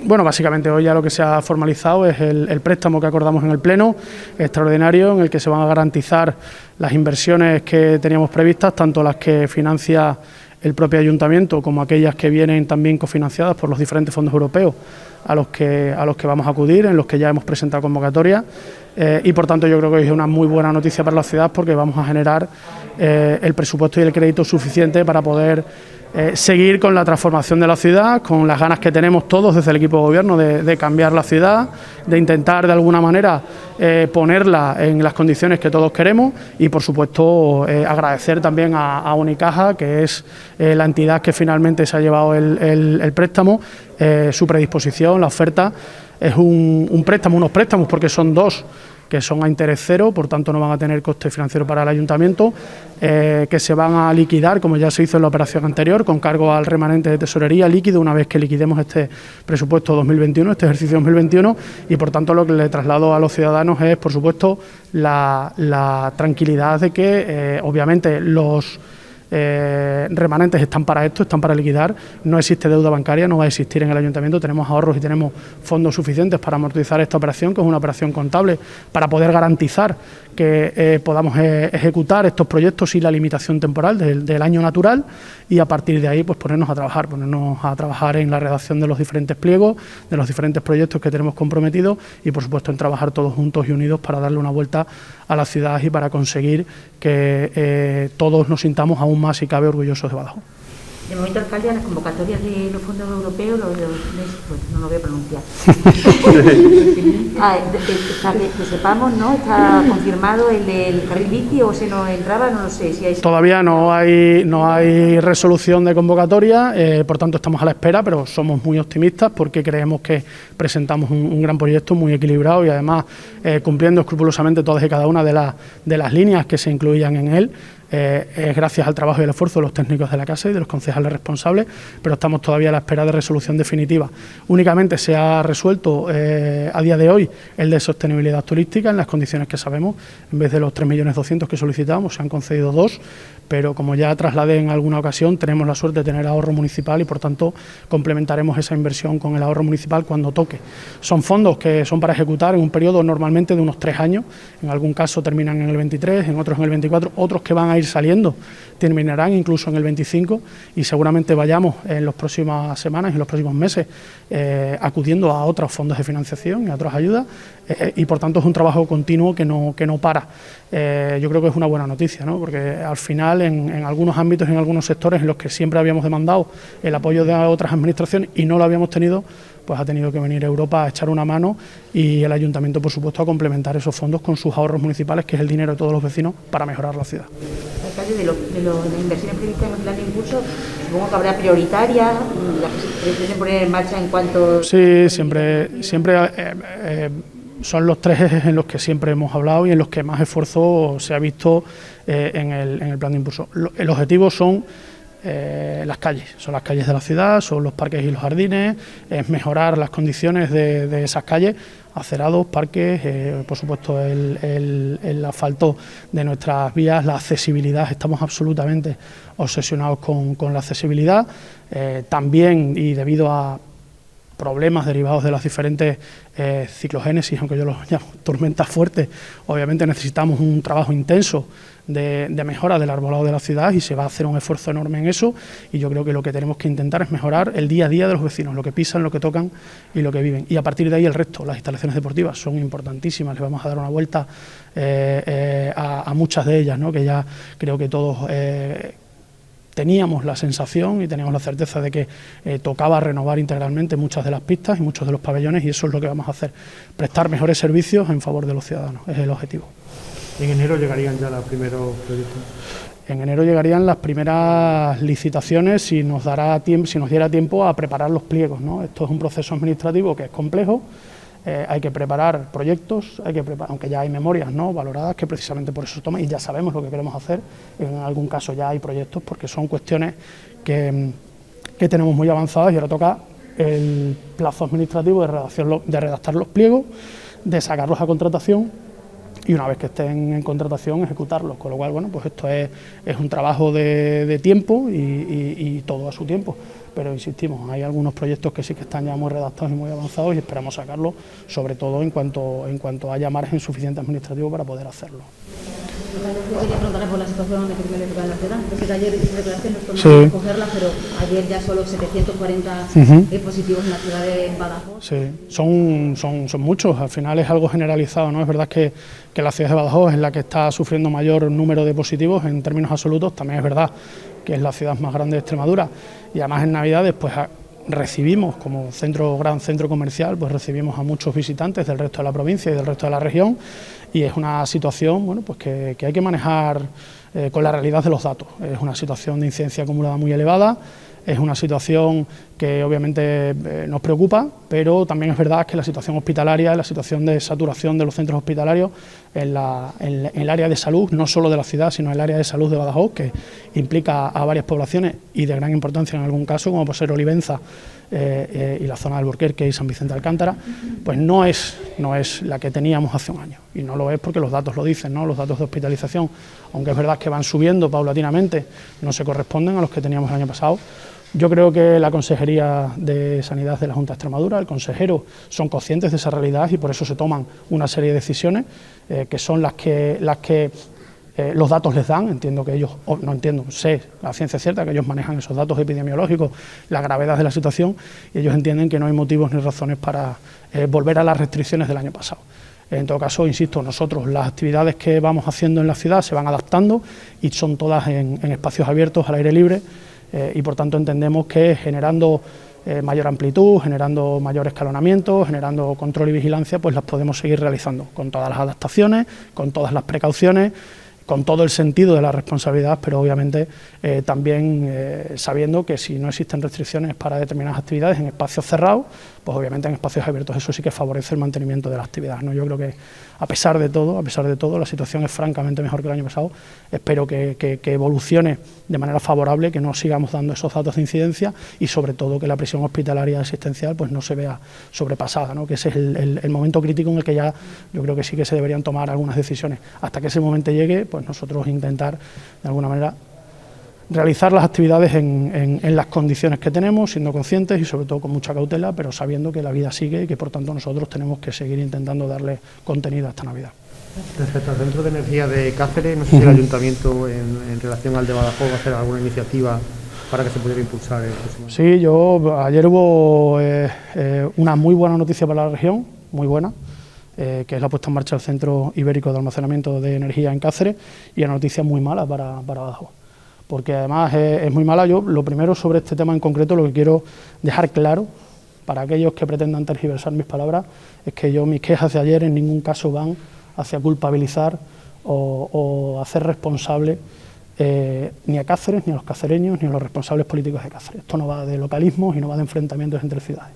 Bueno, básicamente hoy ya lo que se ha formalizado es el préstamo que acordamos en el Pleno extraordinario, en el que se van a garantizar las inversiones que teníamos previstas, tanto las que financia el propio Ayuntamiento como aquellas que vienen también cofinanciadas por los diferentes fondos europeos a los que vamos a acudir, en los que ya hemos presentado convocatoria, y por tanto yo creo que hoy es una muy buena noticia para la ciudad, porque vamos a generar el presupuesto y el crédito suficiente para poder seguir con la transformación de la ciudad, con las ganas que tenemos todos desde el equipo de gobierno de cambiar la ciudad, de intentar de alguna manera ponerla en las condiciones que todos queremos, y por supuesto agradecer también a Unicaja, que es la entidad que finalmente se ha llevado el préstamo, su predisposición, la oferta. Es un préstamo, unos préstamos, porque son dos, que son a interés cero, por tanto no van a tener coste financiero para el Ayuntamiento, que se van a liquidar, como ya se hizo en la operación anterior, con cargo al remanente de tesorería líquido una vez que liquidemos este presupuesto 2021, este ejercicio 2021, y por tanto lo que le traslado a los ciudadanos es, por supuesto, la tranquilidad de que obviamente los remanentes están para esto, están para liquidar. No existe deuda bancaria, no va a existir en el Ayuntamiento. Tenemos ahorros y tenemos fondos suficientes para amortizar esta operación, que es una operación contable, para poder garantizar que podamos ejecutar estos proyectos sin la limitación temporal del año natural, y a partir de ahí pues ponernos a trabajar en la redacción de los diferentes pliegos, de los diferentes proyectos que tenemos comprometidos, y por supuesto en trabajar todos juntos y unidos para darle una vuelta a la ciudad y para conseguir que todos nos sintamos aún más, si cabe, orgullosos de Badajoz. De momento, alcalde, a las convocatorias de los fondos europeos, no lo voy a pronunciar. Que sepamos, ¿no? ¿Está confirmado el carril bici o se nos entraba? No lo sé. Si hay... Todavía no hay resolución de convocatoria, por tanto estamos a la espera, pero somos muy optimistas porque creemos que presentamos un gran proyecto muy equilibrado y además cumpliendo escrupulosamente todas y cada una de las líneas que se incluían en él. Es gracias al trabajo y el esfuerzo de los técnicos de la casa y de los concejales responsables, pero estamos todavía a la espera de resolución definitiva. Únicamente se ha resuelto a día de hoy el de sostenibilidad turística en las condiciones que sabemos. En vez de los 3.200.000 que solicitábamos, se han concedido 2, pero como ya trasladé en alguna ocasión, tenemos la suerte de tener ahorro municipal y por tanto complementaremos esa inversión con el ahorro municipal cuando toque. Son fondos que son para ejecutar en un periodo normalmente de unos 3 años, en algún caso terminan en el 23, en otros en el 24, otros que van a ir saliendo terminarán incluso en el 25, y seguramente vayamos en las próximas semanas y en los próximos meses acudiendo a otros fondos de financiación y a otras ayudas, y por tanto es un trabajo continuo que no para. Yo creo que es una buena noticia, ¿no? Porque al final en algunos ámbitos, en algunos sectores en los que siempre habíamos demandado el apoyo de otras administraciones y no lo habíamos tenido, pues ha tenido que venir Europa a echar una mano, y el Ayuntamiento, por supuesto, a complementar esos fondos con sus ahorros municipales, que es el dinero de todos los vecinos, para mejorar la ciudad. Alcalde, de las inversiones previstas en el plan de impulso, supongo que habrá prioritarias, las que se pretenden poner en marcha en cuanto... Sí, siempre son los 3 ejes en los que siempre hemos hablado y en los que más esfuerzo se ha visto en el plan de impulso. El objetivo son las calles, son las calles de la ciudad, son los parques y los jardines, es mejorar las condiciones de esas calles, acerados, parques, por supuesto el asfalto de nuestras vías, la accesibilidad. Estamos absolutamente obsesionados con la accesibilidad, también, y debido a problemas derivados de las diferentes ciclogénesis, aunque yo los llamo tormentas fuertes, obviamente necesitamos un trabajo intenso de mejora del arbolado de la ciudad, y se va a hacer un esfuerzo enorme en eso, y yo creo que lo que tenemos que intentar es mejorar el día a día de los vecinos, lo que pisan, lo que tocan y lo que viven, y a partir de ahí el resto. Las instalaciones deportivas son importantísimas, les vamos a dar una vuelta a muchas de ellas, ¿no? Que ya creo que todos teníamos la sensación y teníamos la certeza de que tocaba renovar integralmente muchas de las pistas y muchos de los pabellones, y eso es lo que vamos a hacer, prestar mejores servicios en favor de los ciudadanos, es el objetivo. ¿En enero llegarían ya los primeros proyectos? En enero llegarían las primeras licitaciones, si nos diera tiempo a preparar los pliegos, ¿no? Esto es un proceso administrativo que es complejo. Hay que preparar proyectos, aunque ya hay memorias, ¿no?, valoradas, que precisamente por eso se toman, y ya sabemos lo que queremos hacer. En algún caso ya hay proyectos, porque son cuestiones que tenemos muy avanzadas, y ahora toca el plazo administrativo de redactar los pliegos, de sacarlos a contratación y una vez que estén en contratación ejecutarlos, con lo cual, bueno, pues esto es un trabajo de tiempo y todo a su tiempo, pero insistimos, hay algunos proyectos que sí que están ya muy redactados y muy avanzados y esperamos sacarlos, sobre todo en cuanto haya margen suficiente administrativo para poder hacerlo. Yo quería preguntarle por la situación epidemiológica de la ciudad. Entonces, ayer hice declaraciones, no recogerla, pero ayer ya solo 740 positivos en la ciudad de Badajoz. Sí, son muchos, al final es algo generalizado, ¿no? Es verdad que la ciudad de Badajoz es la que está sufriendo mayor número de positivos en términos absolutos, también es verdad que es la ciudad más grande de Extremadura y además en Navidades pues recibimos como gran centro comercial, pues recibimos a muchos visitantes del resto de la provincia y del resto de la región y es una situación, bueno, pues que hay que manejar con la realidad de los datos. Es una situación de incidencia acumulada muy elevada, es una situación que obviamente nos preocupa, pero también es verdad que la situación hospitalaria, la situación de saturación de los centros hospitalarios en el área de salud, no solo de la ciudad, sino en el área de salud de Badajoz, que implica a varias poblaciones y de gran importancia en algún caso, como puede ser Olivenza y la zona de Alburquerque y San Vicente de Alcántara, pues no es la que teníamos hace un año. Y no lo es porque los datos lo dicen, ¿no? Los datos de hospitalización, aunque es verdad que van subiendo paulatinamente, no se corresponden a los que teníamos el año pasado. Yo creo que la Consejería de Sanidad de la Junta de Extremadura, el consejero, son conscientes de esa realidad y por eso se toman una serie de decisiones que son las que los datos les dan. Entiendo que ellos, no entiendo, sé la ciencia cierta que ellos manejan esos datos epidemiológicos, la gravedad de la situación, y ellos entienden que no hay motivos ni razones para volver a las restricciones del año pasado. En todo caso, insisto, nosotros las actividades que vamos haciendo en la ciudad se van adaptando y son todas en espacios abiertos, al aire libre, y por tanto entendemos que generando mayor amplitud, generando mayor escalonamiento, generando control y vigilancia, pues las podemos seguir realizando con todas las adaptaciones, con todas las precauciones, con todo el sentido de la responsabilidad, pero obviamente también sabiendo que si no existen restricciones para determinadas actividades en espacios cerrados, pues obviamente en espacios abiertos eso sí que favorece el mantenimiento de la actividad, ¿no? Yo creo que a pesar de todo, la situación es francamente mejor que el año pasado. Espero que evolucione de manera favorable, que no sigamos dando esos datos de incidencia y sobre todo que la presión hospitalaria asistencial pues no se vea sobrepasada, ¿no? Que ese es el momento crítico en el que ya yo creo que sí que se deberían tomar algunas decisiones. Hasta que ese momento llegue, pues nosotros intentar de alguna manera realizar las actividades en las condiciones que tenemos, siendo conscientes y sobre todo con mucha cautela, pero sabiendo que la vida sigue y que por tanto nosotros tenemos que seguir intentando darle contenido a esta Navidad. Respecto al centro de energía de Cáceres, no sé si el Ayuntamiento en relación al de Badajoz va a hacer alguna iniciativa para que se pudiera impulsar el próximo año. Sí, ayer hubo una muy buena noticia para la región, muy buena, que es la puesta en marcha del Centro Ibérico de Almacenamiento de Energía en Cáceres, y una noticia muy mala para Badajoz, porque además es muy mala. Yo lo primero sobre este tema en concreto lo que quiero dejar claro para aquellos que pretendan tergiversar mis palabras es que mis quejas de ayer en ningún caso van hacia culpabilizar o hacer responsable ni a Cáceres, ni a los cacereños, ni a los responsables políticos de Cáceres. Esto no va de localismos y no va de enfrentamientos entre ciudades.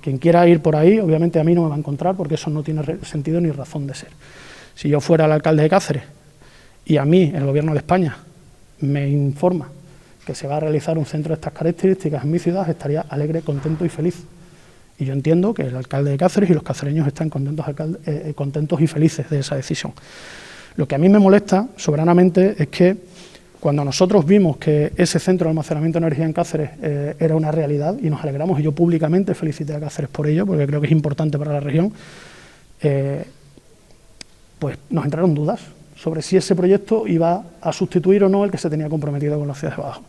Quien quiera ir por ahí, obviamente a mí no me va a encontrar porque eso no tiene sentido ni razón de ser. Si yo fuera el alcalde de Cáceres y a mí el Gobierno de España me informa que se va a realizar un centro de estas características en mi ciudad, estaría alegre, contento y feliz. Y yo entiendo que el alcalde de Cáceres y los cacereños están contentos y felices de esa decisión. Lo que a mí me molesta soberanamente es que cuando nosotros vimos que ese centro de almacenamiento de energía en Cáceres era una realidad y nos alegramos, y yo públicamente felicité a Cáceres por ello, porque creo que es importante para la región, pues nos entraron dudas sobre si ese proyecto iba a sustituir o no el que se tenía comprometido con la ciudad de Badajoz.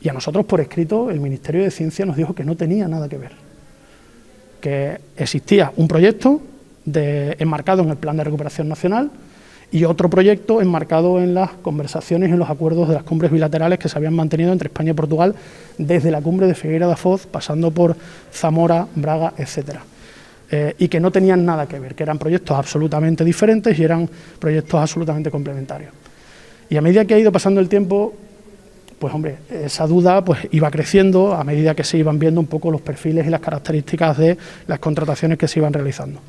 Y a nosotros por escrito el Ministerio de Ciencia nos dijo que no tenía nada que ver, que existía un proyecto enmarcado en el Plan de Recuperación Nacional y otro proyecto enmarcado en las conversaciones y en los acuerdos de las cumbres bilaterales que se habían mantenido entre España y Portugal desde la cumbre de Figueira da Foz, pasando por Zamora, Braga, etcétera. Y que no tenían nada que ver, que eran proyectos absolutamente diferentes y eran proyectos absolutamente complementarios. Y a medida que ha ido pasando el tiempo, pues hombre, esa duda pues iba creciendo a medida que se iban viendo un poco los perfiles y las características de las contrataciones que se iban realizando.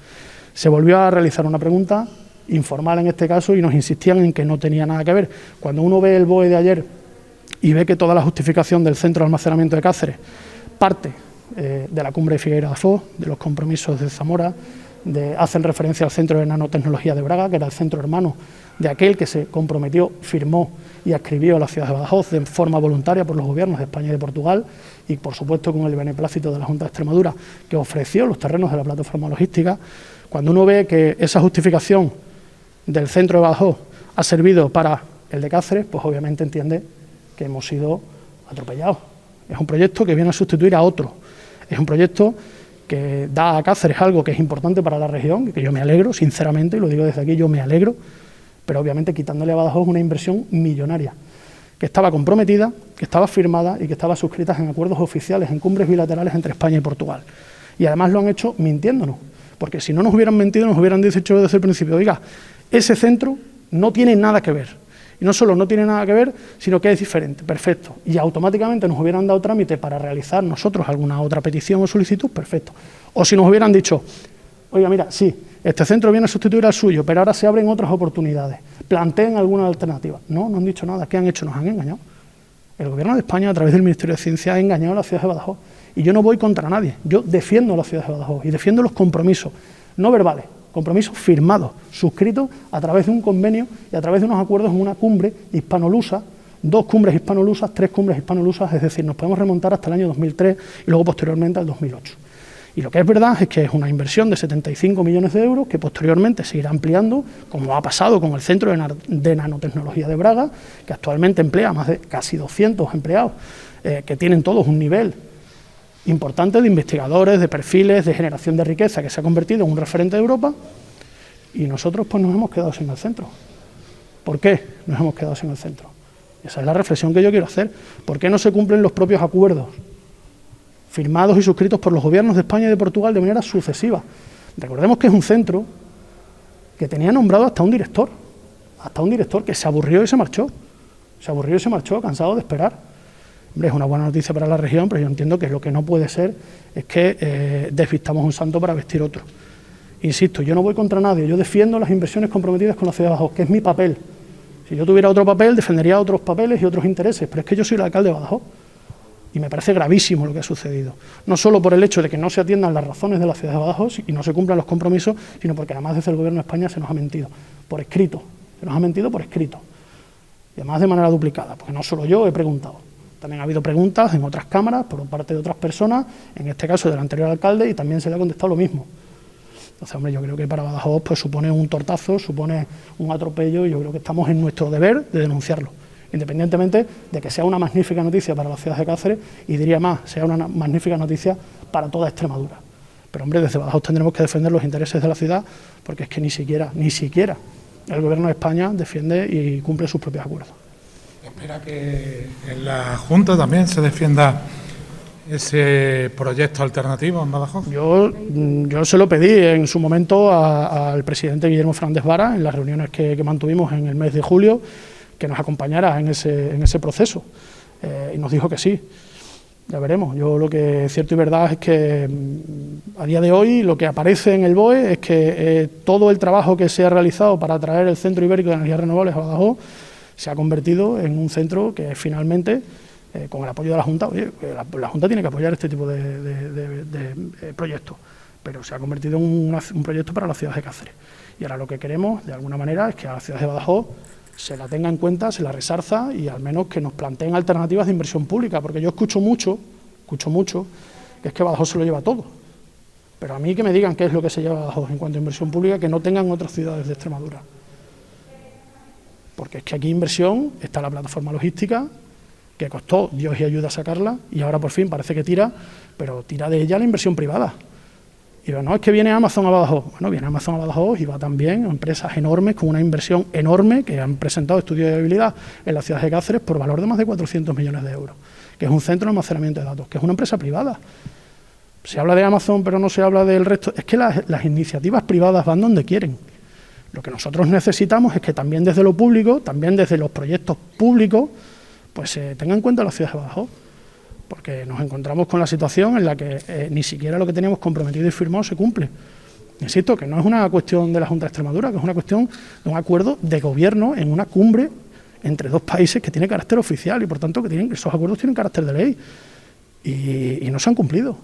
Se volvió a realizar una pregunta informal en este caso y nos insistían en que no tenía nada que ver. Cuando uno ve el BOE de ayer y ve que toda la justificación del centro de almacenamiento de Cáceres parte de la cumbre de Figueira da Foz, de los compromisos de Zamora, hacen referencia al Centro de Nanotecnología de Braga, que era el centro hermano de aquel que se comprometió, firmó y adscribió a la ciudad de Badajoz de forma voluntaria por los gobiernos de España y de Portugal, y por supuesto con el beneplácito de la Junta de Extremadura, que ofreció los terrenos de la plataforma logística. Cuando uno ve que esa justificación del centro de Badajoz ha servido para el de Cáceres, pues obviamente entiende que hemos sido atropellados. Es un proyecto que viene a sustituir a otro, es un proyecto que da a Cáceres algo que es importante para la región, que yo me alegro, sinceramente, y lo digo desde aquí, yo me alegro, pero obviamente quitándole a Badajoz una inversión millonaria, que estaba comprometida, que estaba firmada y que estaba suscrita en acuerdos oficiales, en cumbres bilaterales entre España y Portugal. Y además lo han hecho mintiéndonos, porque si no nos hubieran mentido, nos hubieran dicho desde el principio, oiga, ese centro no tiene nada que ver. Y no solo no tiene nada que ver, sino que es diferente, perfecto. Y automáticamente nos hubieran dado trámite para realizar nosotros alguna otra petición o solicitud, perfecto. O si nos hubieran dicho, oiga, mira, sí, este centro viene a sustituir al suyo, pero ahora se abren otras oportunidades, planteen alguna alternativa. No han dicho nada. ¿Qué han hecho? Nos han engañado. El Gobierno de España, a través del Ministerio de Ciencia, ha engañado a la ciudad de Badajoz. Y yo no voy contra nadie, yo defiendo a la ciudad de Badajoz y defiendo los compromisos, no verbales, compromisos firmados, suscritos a través de un convenio y a través de unos acuerdos en una cumbre hispanolusa, 2 cumbres hispanolusas, 3 cumbres hispanolusas, es decir, nos podemos remontar hasta el año 2003 y luego posteriormente al 2008. Y lo que es verdad es que es una inversión de 75 millones de euros que posteriormente se irá ampliando, como ha pasado con el Centro de Nanotecnología de Braga, que actualmente emplea más de casi 200 empleados, que tienen todos un nivel importante de investigadores, de perfiles, de generación de riqueza, que se ha convertido en un referente de Europa, y nosotros pues nos hemos quedado sin el centro. ¿Por qué nos hemos quedado sin el centro? Esa es la reflexión que yo quiero hacer. ¿Por qué no se cumplen los propios acuerdos firmados y suscritos por los gobiernos de España y de Portugal de manera sucesiva? Recordemos que es un centro que tenía nombrado hasta un director que se aburrió y se marchó. Cansado de esperar. Hombre, es una buena noticia para la región, pero yo entiendo que lo que no puede ser es que desvistamos un santo para vestir otro. Insisto, yo no voy contra nadie, yo defiendo las inversiones comprometidas con la ciudad de Badajoz, que es mi papel. Si yo tuviera otro papel, defendería otros papeles y otros intereses, pero es que yo soy el alcalde de Badajoz y me parece gravísimo lo que ha sucedido. No solo por el hecho de que no se atiendan las razones de la ciudad de Badajoz y no se cumplan los compromisos, sino porque además desde el Gobierno de España se nos ha mentido por escrito, y además de manera duplicada, porque no solo yo he preguntado. También ha habido preguntas en otras cámaras por parte de otras personas, en este caso del anterior alcalde, y también se le ha contestado lo mismo. Entonces, hombre, yo creo que para Badajoz pues supone un tortazo, supone un atropello, y yo creo que estamos en nuestro deber de denunciarlo, independientemente de que sea una magnífica noticia para la ciudad de Cáceres, y diría más, sea una magnífica noticia para toda Extremadura. Pero, hombre, desde Badajoz tendremos que defender los intereses de la ciudad, porque es que ni siquiera el Gobierno de España defiende y cumple sus propios acuerdos. Espera que en la Junta también se defienda ese proyecto alternativo en Badajoz. Yo se lo pedí en su momento al presidente Guillermo Fernández Vara en las reuniones que mantuvimos en el mes de julio, que nos acompañara en ese proceso, y nos dijo que sí. Ya veremos. Yo lo que es cierto y verdad es que a día de hoy lo que aparece en el BOE es que todo el trabajo que se ha realizado para traer el Centro Ibérico de Energías Renovables a Badajoz se ha convertido en un centro que finalmente, con el apoyo de la Junta, oye, la Junta tiene que apoyar este tipo de proyectos, pero se ha convertido en un proyecto para la ciudad de Cáceres. Y ahora lo que queremos, de alguna manera, es que a la ciudad de Badajoz se la tenga en cuenta, se la resarza y al menos que nos planteen alternativas de inversión pública, porque yo escucho mucho, que es que Badajoz se lo lleva todo. Pero a mí que me digan qué es lo que se lleva Badajoz en cuanto a inversión pública que no tengan otras ciudades de Extremadura. Porque es que aquí inversión está la plataforma logística, que costó Dios y ayuda a sacarla, y ahora por fin parece que tira, pero tira de ella la inversión privada. Y no, es que viene Amazon a Badajoz. Bueno, viene Amazon a Badajoz y va también a empresas enormes con una inversión enorme que han presentado estudios de viabilidad en la ciudad de Cáceres por valor de más de 400 millones de euros, que es un centro de almacenamiento de datos, que es una empresa privada. Se habla de Amazon, pero no se habla del resto. Es que las iniciativas privadas van donde quieren. Lo que nosotros necesitamos es que también desde lo público, también desde los proyectos públicos, pues se tenga en cuenta la ciudad de Badajoz, porque nos encontramos con la situación en la que ni siquiera lo que teníamos comprometido y firmado se cumple. Insisto, que no es una cuestión de la Junta de Extremadura, que es una cuestión de un acuerdo de gobierno en una cumbre entre dos países que tiene carácter oficial y por tanto que esos acuerdos tienen carácter de ley y no se han cumplido.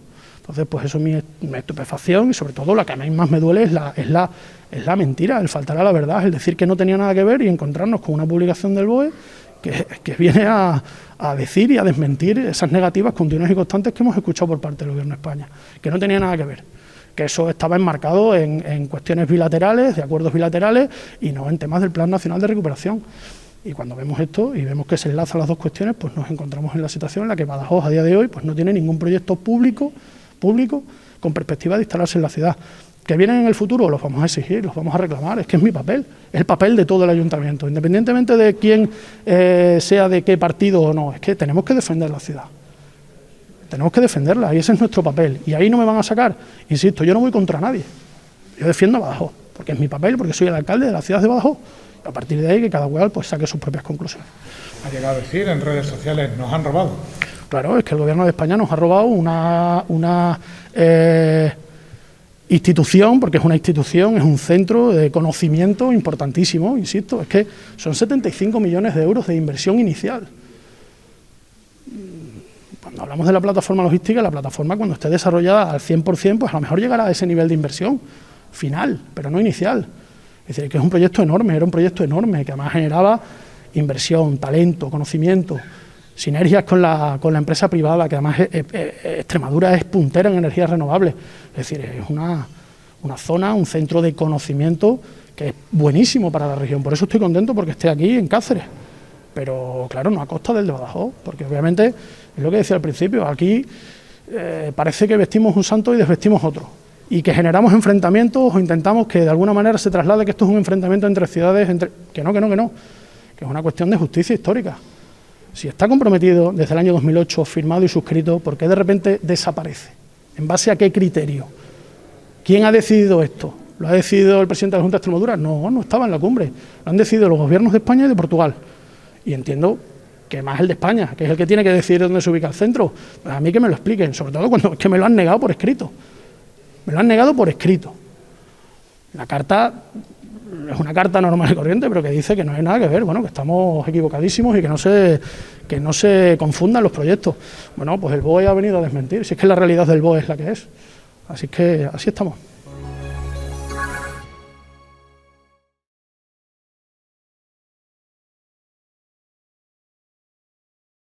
Entonces, pues eso es mi estupefacción y sobre todo la que a mí más me duele es la mentira, el faltar a la verdad, el decir que no tenía nada que ver y encontrarnos con una publicación del BOE que viene a decir y a desmentir esas negativas continuas y constantes que hemos escuchado por parte del Gobierno de España, que no tenía nada que ver, que eso estaba enmarcado en cuestiones bilaterales, de acuerdos bilaterales y no en temas del Plan Nacional de Recuperación. Y cuando vemos esto y vemos que se enlazan las dos cuestiones, pues nos encontramos en la situación en la que Badajoz a día de hoy pues no tiene ningún proyecto público con perspectiva de instalarse en la ciudad. ¿Que vienen en el futuro? Los vamos a exigir, los vamos a reclamar, es que es mi papel, es el papel de todo el ayuntamiento, independientemente de quién sea de qué partido o no, es que tenemos que defender la ciudad, tenemos que defenderla y ese es nuestro papel, y ahí no me van a sacar, insisto, yo no voy contra nadie, yo defiendo a Badajoz, porque es mi papel, porque soy el alcalde de la ciudad de Badajoz, y a partir de ahí que cada cual pues saque sus propias conclusiones. Ha llegado a decir en redes sociales, nos han robado. Claro, es que el Gobierno de España nos ha robado una institución, porque es una institución, es un centro de conocimiento importantísimo, insisto, es que son 75 millones de euros de inversión inicial. Cuando hablamos de la plataforma logística, la plataforma cuando esté desarrollada al 100%, pues a lo mejor llegará a ese nivel de inversión final, pero no inicial. Es decir, que es un proyecto enorme, era un proyecto enorme, que además generaba inversión, talento, conocimiento, sinergias con la empresa privada, que además Extremadura es puntera en energías renovables. Es decir, es una zona, un centro de conocimiento que es buenísimo para la región. Por eso estoy contento porque esté aquí en Cáceres. Pero claro, no a costa del de Badajoz, porque obviamente, es lo que decía al principio, aquí parece que vestimos un santo y desvestimos otro. Y que generamos enfrentamientos o intentamos que de alguna manera se traslade que esto es un enfrentamiento entre ciudades, que no, que es una cuestión de justicia histórica. Si está comprometido desde el año 2008, firmado y suscrito, ¿por qué de repente desaparece? ¿En base a qué criterio? ¿Quién ha decidido esto? ¿Lo ha decidido el presidente de la Junta de Extremadura? No, no estaba en la cumbre. Lo han decidido los gobiernos de España y de Portugal. Y entiendo que más el de España, que es el que tiene que decidir dónde se ubica el centro. Pues a mí que me lo expliquen, sobre todo cuando es que me lo han negado por escrito. Me lo han negado por escrito. La carta es una carta normal y corriente, pero que dice que no hay nada que ver, bueno, que estamos equivocadísimos y que no se confundan los proyectos. Bueno, pues el BOE ha venido a desmentir, si es que la realidad del BOE es la que es. Así que así estamos.